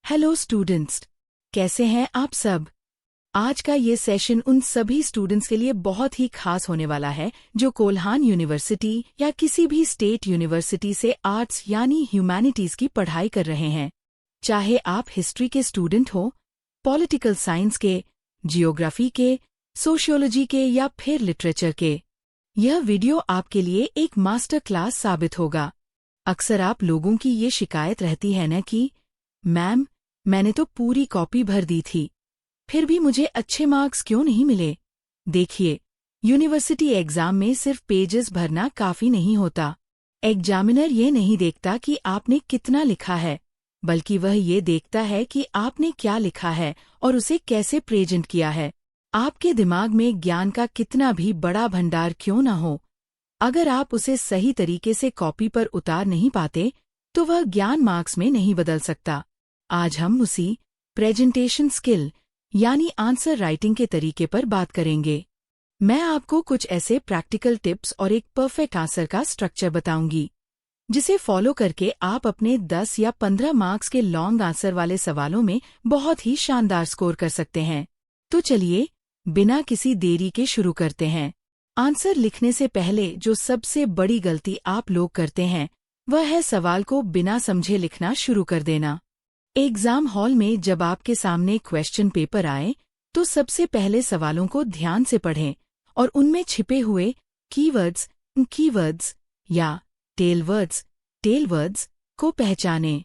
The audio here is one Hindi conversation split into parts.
हेलो स्टूडेंट्स, कैसे हैं आप सब। आज का ये सेशन उन सभी स्टूडेंट्स के लिए बहुत ही खास होने वाला है जो कोल्हान यूनिवर्सिटी या किसी भी स्टेट यूनिवर्सिटी से आर्ट्स यानी ह्यूमैनिटीज की पढ़ाई कर रहे हैं। चाहे आप हिस्ट्री के स्टूडेंट हो, पॉलिटिकल साइंस के, जियोग्राफी के, सोशियोलॉजी के या फिर लिटरेचर के, यह वीडियो आपके लिए एक मास्टर क्लास साबित होगा। अक्सर आप लोगों की ये शिकायत रहती है न कि मैम, मैंने तो पूरी कॉपी भर दी थी, फिर भी मुझे अच्छे मार्क्स क्यों नहीं मिले। देखिए, यूनिवर्सिटी एग्जाम में सिर्फ पेजेस भरना काफी नहीं होता। एग्जामिनर ये नहीं देखता कि आपने कितना लिखा है, बल्कि वह ये देखता है कि आपने क्या लिखा है और उसे कैसे प्रेजेंट किया है। आपके दिमाग में ज्ञान का कितना भी बड़ा भंडार क्यों न हो, अगर आप उसे सही तरीके से कॉपी पर उतार नहीं पाते तो वह ज्ञान मार्क्स में नहीं बदल सकता। आज हम उसी प्रेजेंटेशन स्किल यानी आंसर राइटिंग के तरीके पर बात करेंगे। मैं आपको कुछ ऐसे प्रैक्टिकल टिप्स और एक परफेक्ट आंसर का स्ट्रक्चर बताऊंगी, जिसे फॉलो करके आप अपने 10 या 15 मार्क्स के लॉन्ग आंसर वाले सवालों में बहुत ही शानदार स्कोर कर सकते हैं। तो चलिए, बिना किसी देरी के शुरू करते हैं। आंसर लिखने से पहले जो सबसे बड़ी गलती आप लोग करते हैं, वह है सवाल को बिना समझे लिखना शुरू कर देना। एग्जाम हॉल में जब आपके सामने क्वेश्चन पेपर आए तो सबसे पहले सवालों को ध्यान से पढ़ें और उनमें छिपे हुए कीवर्ड्स या टेल वर्ड्स को पहचानें।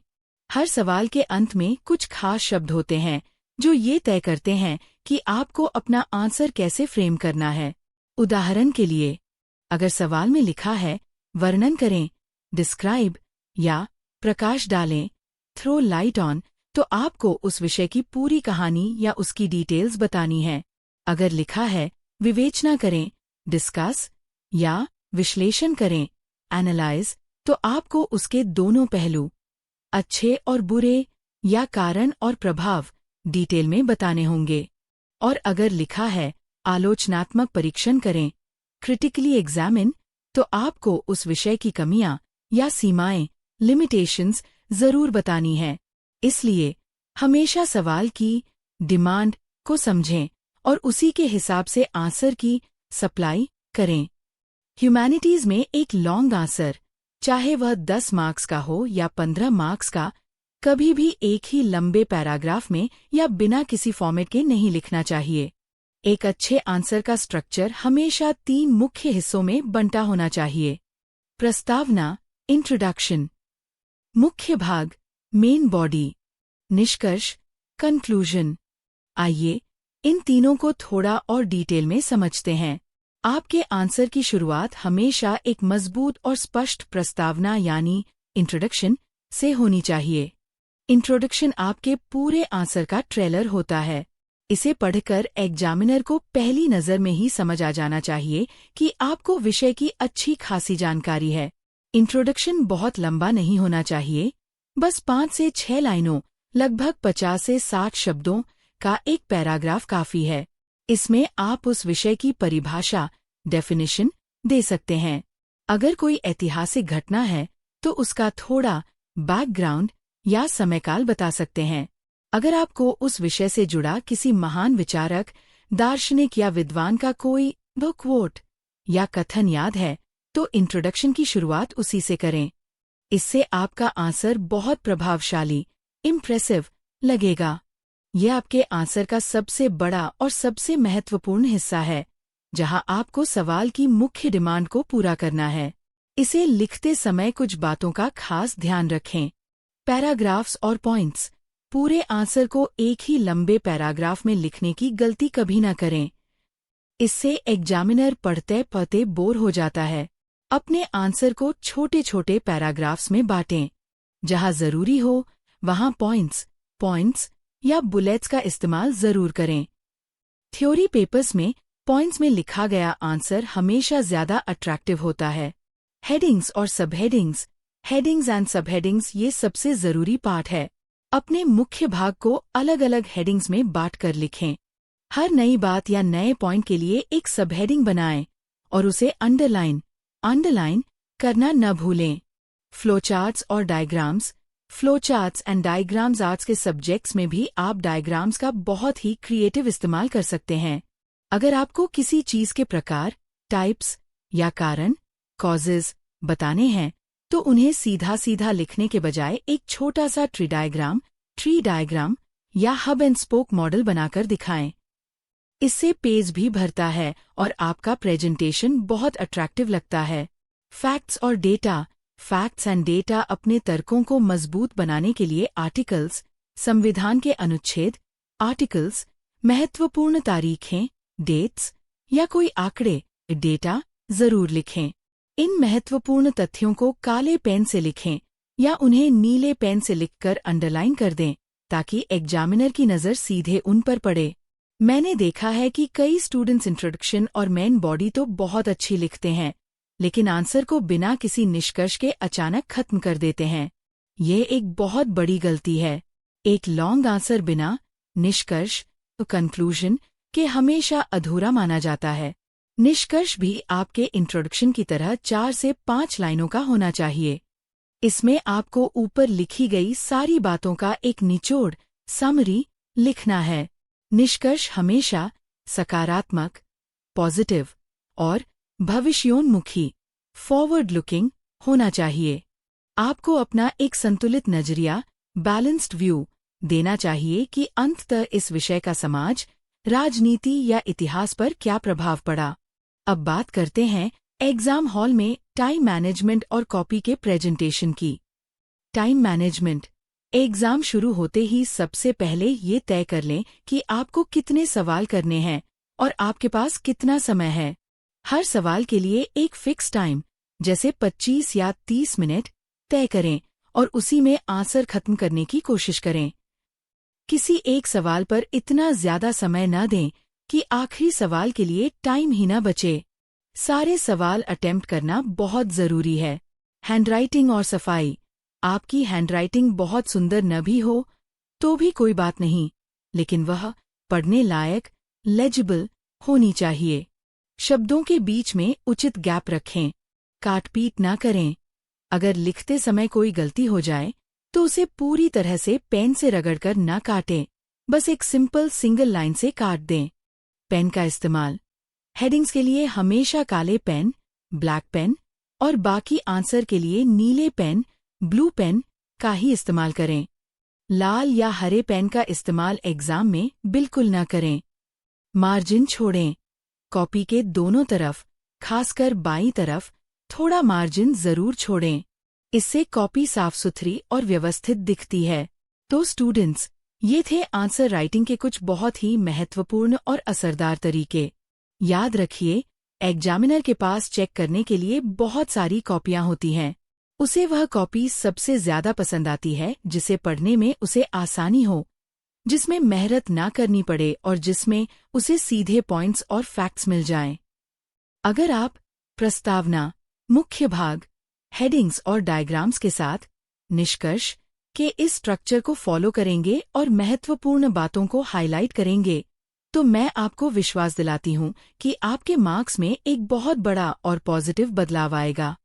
हर सवाल के अंत में कुछ खास शब्द होते हैं जो ये तय करते हैं कि आपको अपना आंसर कैसे फ्रेम करना है। उदाहरण के लिए, अगर सवाल में लिखा है वर्णन करें, डिस्क्राइब या प्रकाश डालें, थ्रो लाइट ऑन, तो आपको उस विषय की पूरी कहानी या उसकी डिटेल्स बतानी है। अगर लिखा है विवेचना करें, डिस्कस या विश्लेषण करें, एनालाइज, तो आपको उसके दोनों पहलू, अच्छे और बुरे या कारण और प्रभाव, डिटेल में बताने होंगे। और अगर लिखा है आलोचनात्मक परीक्षण करें, क्रिटिकली एग्जामिन, तो आपको उस विषय की कमियां या सीमाएं, लिमिटेशंस जरूर बतानी है। इसलिए हमेशा सवाल की डिमांड को समझें और उसी के हिसाब से आंसर की सप्लाई करें। ह्यूमैनिटीज में एक लॉन्ग आंसर, चाहे वह 10 मार्क्स का हो या 15 मार्क्स का, कभी भी एक ही लंबे पैराग्राफ में या बिना किसी फॉर्मेट के नहीं लिखना चाहिए। एक अच्छे आंसर का स्ट्रक्चर हमेशा 3 मुख्य हिस्सों में बंटा होना चाहिए। प्रस्तावना, इंट्रोडक्शन, मुख्य भाग, मेन बॉडी, निष्कर्ष, कंक्लूजन। आइए इन तीनों को थोड़ा और डिटेल में समझते हैं। आपके आंसर की शुरुआत हमेशा एक मजबूत और स्पष्ट प्रस्तावना यानी इंट्रोडक्शन से होनी चाहिए। इंट्रोडक्शन आपके पूरे आंसर का ट्रेलर होता है। इसे पढ़कर एग्जामिनर को पहली नज़र में ही समझ आ जाना चाहिए कि आपको विषय की अच्छी खासी जानकारी है। इंट्रोडक्शन बहुत लंबा नहीं होना चाहिए, बस 5 से 6 लाइनों, लगभग 50 से 60 शब्दों का एक पैराग्राफ काफी है। इसमें आप उस विषय की परिभाषा, डेफिनेशन दे सकते हैं। अगर कोई ऐतिहासिक घटना है तो उसका थोड़ा बैकग्राउंड या समयकाल बता सकते हैं। अगर आपको उस विषय से जुड़ा किसी महान विचारक, दार्शनिक या विद्वान का कोई क्वोट या कथन याद है तो इंट्रोडक्शन की शुरुआत उसी से करें। इससे आपका आंसर बहुत प्रभावशाली, इम्प्रेसिव लगेगा। यह आपके आंसर का सबसे बड़ा और सबसे महत्वपूर्ण हिस्सा है, जहां आपको सवाल की मुख्य डिमांड को पूरा करना है। इसे लिखते समय कुछ बातों का खास ध्यान रखें। पैराग्राफ्स और पॉइंट्स, पूरे आंसर को एक ही लंबे पैराग्राफ में लिखने की गलती कभी न करें। इससे एग्जामिनर पढ़ते पढ़ते बोर हो जाता है। अपने आंसर को छोटे छोटे पैराग्राफ्स में बांटें। जहां जरूरी हो वहां पॉइंट्स या बुलेट्स का इस्तेमाल जरूर करें। थ्योरी पेपर्स में पॉइंट्स में लिखा गया आंसर हमेशा ज्यादा अट्रैक्टिव होता है। हेडिंग्स और सबहेडिंग्स, हेडिंग्स एंड सबहेडिंग्स, ये सबसे जरूरी पार्ट है। अपने मुख्य भाग को अलग अलग हेडिंग्स में बांटकर लिखें। हर नई बात या नए पॉइंट के लिए एक सबहेडिंग बनाएं और उसे अंडरलाइन करना न भूलें। फ्लोचार्ट्स और diagrams, flow charts and diagrams arts के सब्जेक्ट्स में भी आप डायग्राम्स का बहुत ही क्रिएटिव इस्तेमाल कर सकते हैं। अगर आपको किसी चीज के प्रकार, टाइप्स या कारण, कॉजेज बताने हैं तो उन्हें सीधा सीधा लिखने के बजाय एक छोटा सा ट्री डायग्राम या हब एंड स्पोक मॉडल बनाकर दिखाएं। इससे पेज भी भरता है और आपका प्रेजेंटेशन बहुत अट्रैक्टिव लगता है। फैक्ट्स एंड डेटा अपने तर्कों को मजबूत बनाने के लिए आर्टिकल्स, संविधान के अनुच्छेद, आर्टिकल्स, महत्वपूर्ण तारीखें, डेट्स या कोई आंकड़े, डेटा जरूर लिखें। इन महत्वपूर्ण तथ्यों को काले पेन से लिखें या उन्हें नीले पेन से लिखकर अंडरलाइन कर दें ताकि एग्जामिनर की नज़र सीधे उन पर पड़े। मैंने देखा है कि कई स्टूडेंट्स इंट्रोडक्शन और मेन बॉडी तो बहुत अच्छी लिखते हैं, लेकिन आंसर को बिना किसी निष्कर्ष के अचानक खत्म कर देते हैं। ये एक बहुत बड़ी गलती है। एक लॉन्ग आंसर बिना निष्कर्ष कंक्लूजन के हमेशा अधूरा माना जाता है। निष्कर्ष भी आपके इंट्रोडक्शन की तरह 4 से 5 लाइनों का होना चाहिए। इसमें आपको ऊपर लिखी गई सारी बातों का एक निचोड़, समरी लिखना है। निष्कर्ष हमेशा सकारात्मक, पॉजिटिव और भविष्योन्मुखी, फॉरवर्ड लुकिंग होना चाहिए। आपको अपना एक संतुलित नजरिया, बैलेंस्ड व्यू देना चाहिए कि अंततः इस विषय का समाज, राजनीति या इतिहास पर क्या प्रभाव पड़ा। अब बात करते हैं एग्जाम हॉल में टाइम मैनेजमेंट और कॉपी के प्रेजेंटेशन की। Time management. एग्जाम शुरू होते ही सबसे पहले ये तय कर लें कि आपको कितने सवाल करने हैं और आपके पास कितना समय है। हर सवाल के लिए एक फिक्स टाइम, जैसे 25 या 30 मिनट तय करें और उसी में आंसर खत्म करने की कोशिश करें। किसी एक सवाल पर इतना ज्यादा समय न दें कि आखिरी सवाल के लिए टाइम ही न बचे। सारे सवाल अटेम्प्ट करना बहुत जरूरी है। हैंडराइटिंग और सफाई। आपकी हैंडराइटिंग बहुत सुंदर न भी हो तो भी कोई बात नहीं, लेकिन वह पढ़ने लायक, लेजिबल होनी चाहिए। शब्दों के बीच में उचित गैप रखें। काटपीट ना करें। अगर लिखते समय कोई गलती हो जाए तो उसे पूरी तरह से पेन से रगड़कर ना काटें, बस एक सिंपल सिंगल लाइन से काट दें। पेन का इस्तेमाल। हेडिंग्स के लिए हमेशा काले पेन, ब्लैक पेन और बाकी आंसर के लिए नीले पेन, ब्लू पेन का ही इस्तेमाल करें। लाल या हरे पेन का इस्तेमाल एग्जाम में बिल्कुल न करें। मार्जिन छोड़ें। कॉपी के दोनों तरफ, खासकर बाईं तरफ, थोड़ा मार्जिन जरूर छोड़ें। इससे कॉपी साफ सुथरी और व्यवस्थित दिखती है। तो स्टूडेंट्स, ये थे आंसर राइटिंग के कुछ बहुत ही महत्वपूर्ण और असरदार तरीके। याद रखिए, एग्जामिनर के पास चेक करने के लिए बहुत सारी कॉपियां होती हैं। उसे वह कॉपी सबसे ज्यादा पसंद आती है जिसे पढ़ने में उसे आसानी हो, जिसमें मेहनत ना करनी पड़े और जिसमें उसे सीधे पॉइंट्स और फैक्ट्स मिल जाएं। अगर आप प्रस्तावना, मुख्य भाग, हेडिंग्स और डायग्राम्स के साथ निष्कर्ष के इस स्ट्रक्चर को फॉलो करेंगे और महत्वपूर्ण बातों को हाईलाइट करेंगे, तो मैं आपको विश्वास दिलाती हूं कि आपके मार्क्स में एक बहुत बड़ा और पॉजिटिव बदलाव आएगा।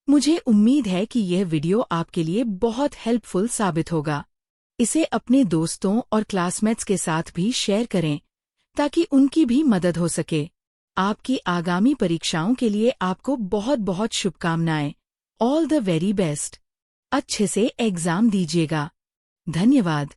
मुझे उम्मीद है कि यह वीडियो आपके लिए बहुत हेल्पफुल साबित होगा। इसे अपने दोस्तों और क्लासमेट्स के साथ भी शेयर करें ताकि उनकी भी मदद हो सके। आपकी आगामी परीक्षाओं के लिए आपको बहुत बहुत शुभकामनाएं। All the very best. अच्छे से एग्जाम दीजिएगा। धन्यवाद।